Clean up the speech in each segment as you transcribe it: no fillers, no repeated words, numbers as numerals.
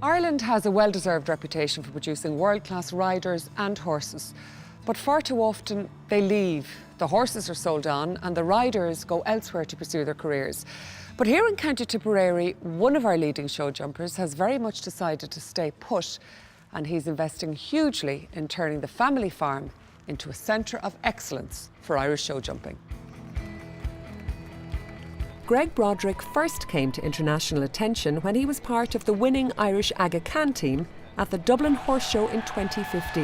Ireland has a well-deserved reputation for producing world-class riders and horses, but far too often they leave. The horses are sold on and the riders go elsewhere to pursue their careers. But here in County Tipperary, one of our leading show jumpers has very much decided to stay put, and he's investing hugely in turning the family farm into a centre of excellence for Irish show jumping. Greg Broderick first came to international attention when he was part of the winning Irish Aga Khan team at the Dublin Horse Show in 2015.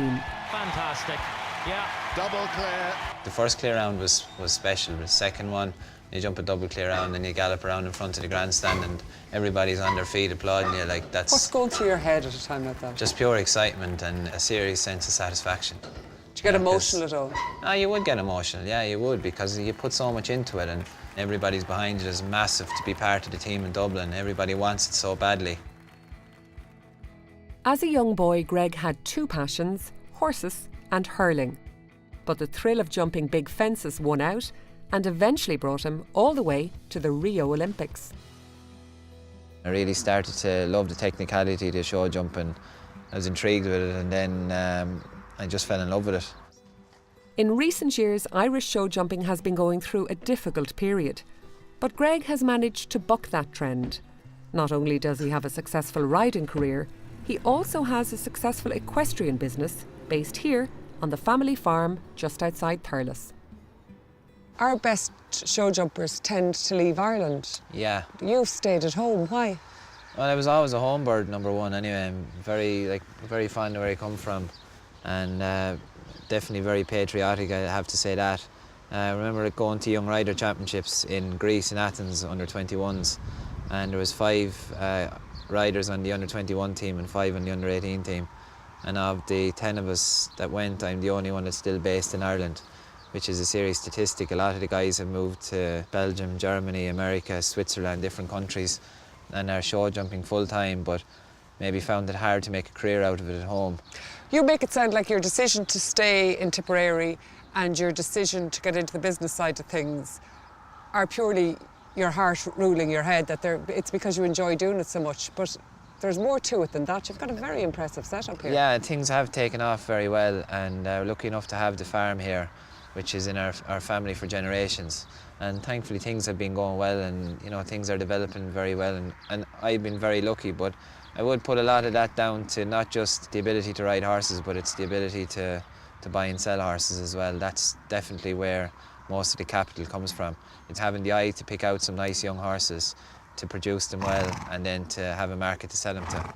Fantastic, yeah. Double clear. The first clear round was special. The second one, you jump a double clear round and you gallop around in front of the grandstand and everybody's on their feet applauding you. Like, that's what's going through your head at a time like that? Just pure excitement and a serious sense of satisfaction. Do you get emotional at all? No, you would get emotional, yeah, you would, because you put so much into it and everybody's behind you. It's massive to be part of the team in Dublin. Everybody wants it so badly. As a young boy, Greg had two passions, horses and hurling. But the thrill of jumping big fences won out and eventually brought him all the way to the Rio Olympics. I really started to love the technicality of the show jumping. I was intrigued with it and then I just fell in love with it. In recent years, Irish show jumping has been going through a difficult period, but Greg has managed to buck that trend. Not only does he have a successful riding career, he also has a successful equestrian business based here on the family farm just outside Thurles. Our best show jumpers tend to leave Ireland. Yeah. You've stayed at home, why? Well, I was always a home bird, number one, anyway. I'm very fond of where I come from and definitely very patriotic, I have to say that. I remember going to Young Rider Championships in Greece, in Athens, under 21s, and there was 5 riders on the under 21 team and 5 on the under 18 team. And of the 10 of us that went, I'm the only one that's still based in Ireland, which is a serious statistic. A lot of the guys have moved to Belgium, Germany, America, Switzerland, different countries, and are show jumping full time, but maybe found it hard to make a career out of it at home. You make it sound like your decision to stay in Tipperary and your decision to get into the business side of things are purely your heart ruling your head, that it's because you enjoy doing it so much. But there's more to it than that. You've got a very impressive setup here. Yeah, things have taken off very well, and we're lucky enough to have the farm here, which is in our family for generations. And thankfully things have been going well, and you know, things are developing very well, and I've been very lucky. But I would put a lot of that down to not just the ability to ride horses, but it's the ability to buy and sell horses as well. That's definitely where most of the capital comes from. It's having the eye to pick out some nice young horses, to produce them well, and then to have a market to sell them to.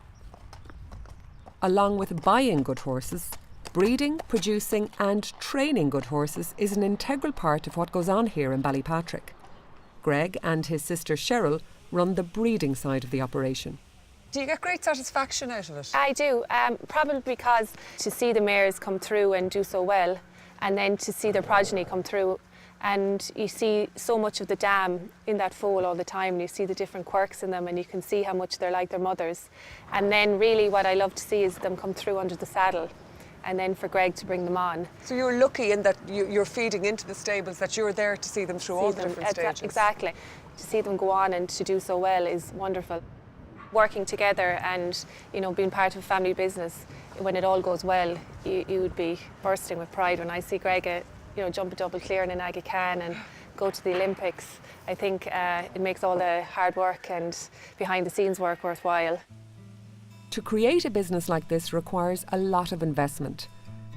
Along with buying good horses, breeding, producing and training good horses is an integral part of what goes on here in Ballypatrick. Greg and his sister Cheryl run the breeding side of the operation. Do you get great satisfaction out of it? I do, probably because to see the mares come through and do so well, and then to see their progeny come through, and you see so much of the dam in that foal all the time, and you see the different quirks in them, and you can see how much they're like their mothers. And then really what I love to see is them come through under the saddle, and then for Greg to bring them on. So you're lucky in that you're feeding into the stables, that you're there to see them through all the different stages. Exactly. To see them go on and to do so well is wonderful. Working together and, you know, being part of a family business, when it all goes well, you would be bursting with pride. When I see Greg, you know, jump a double clear in an Aga Khan and go to the Olympics, I think it makes all the hard work and behind the scenes work worthwhile. To create a business like this requires a lot of investment.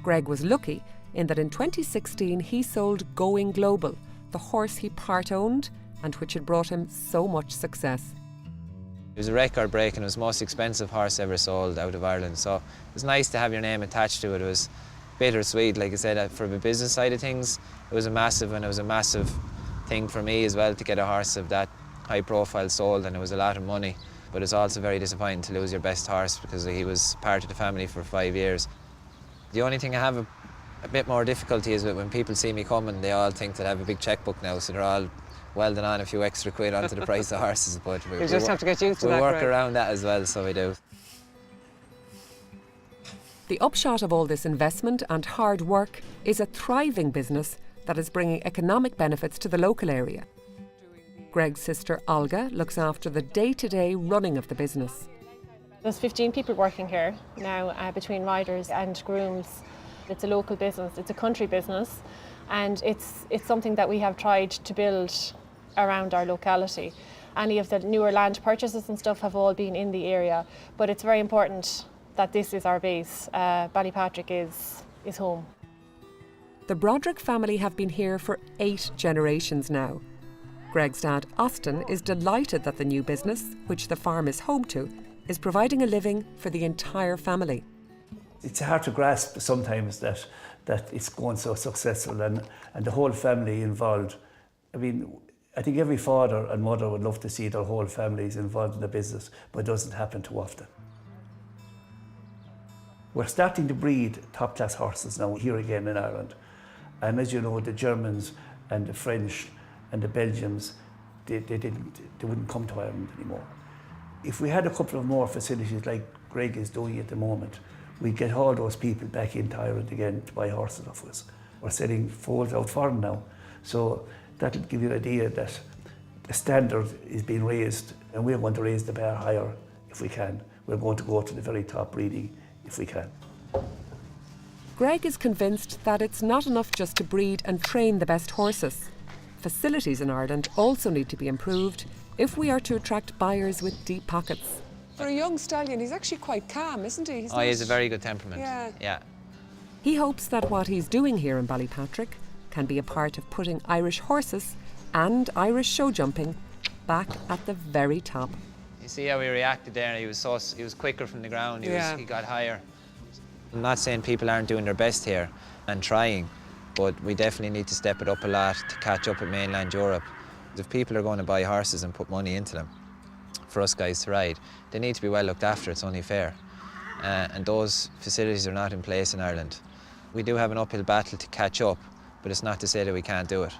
Greg was lucky in that in 2016 he sold Going Global, the horse he part-owned and which had brought him so much success. It was a record break and it was the most expensive horse ever sold out of Ireland, so it was nice to have your name attached to it. It was bittersweet, like I said, for the business side of things, it was a massive thing for me as well to get a horse of that high profile sold, and it was a lot of money. But it's also very disappointing to lose your best horse because he was part of the family for 5 years. The only thing I have a bit more difficulty is that when people see me coming, they all think that I have a big checkbook now, so they're all welding on a few extra quid onto the price of horses. But you just have to get used to that. We work around that as well, so we do. The upshot of all this investment and hard work is a thriving business that is bringing economic benefits to the local area. Greg's sister Olga looks after the day-to-day running of the business. There's 15 people working here now between riders and grooms. It's a local business, it's a country business, and it's something that we have tried to build around our locality. Any of the newer land purchases and stuff have all been in the area, but it's very important that this is our base. Ballypatrick is home. The Broderick family have been here for 8 generations now. Greg's dad, Austin, is delighted that the new business, which the farm is home to, is providing a living for the entire family. It's hard to grasp sometimes that it's going so successful and the whole family involved. I mean, I think every father and mother would love to see their whole families involved in the business, but it doesn't happen too often. We're starting to breed top-class horses now here again in Ireland. And as you know, the Germans and the French and the Belgians, they wouldn't come to Ireland anymore. If we had a couple of more facilities like Greg is doing at the moment, we'd get all those people back into Ireland again to buy horses off us. We're selling foals out for them now. So that'll give you an idea that the standard is being raised, and we're going to raise the bar higher if we can. We're going to go to the very top breeding if we can. Greg is convinced that it's not enough just to breed and train the best horses. Facilities in Ireland also need to be improved if we are to attract buyers with deep pockets. For a young stallion, he's actually quite calm, isn't he? He has a very good temperament. Yeah. He hopes that what he's doing here in Ballypatrick can be a part of putting Irish horses and Irish show jumping back at the very top. You see how he reacted there? He was quicker from the ground. He got higher. I'm not saying people aren't doing their best here and trying, but we definitely need to step it up a lot to catch up with mainland Europe. If people are going to buy horses and put money into them for us guys to ride, they need to be well looked after. It's only fair. And those facilities are not in place in Ireland. We do have an uphill battle to catch up, but it's not to say that we can't do it.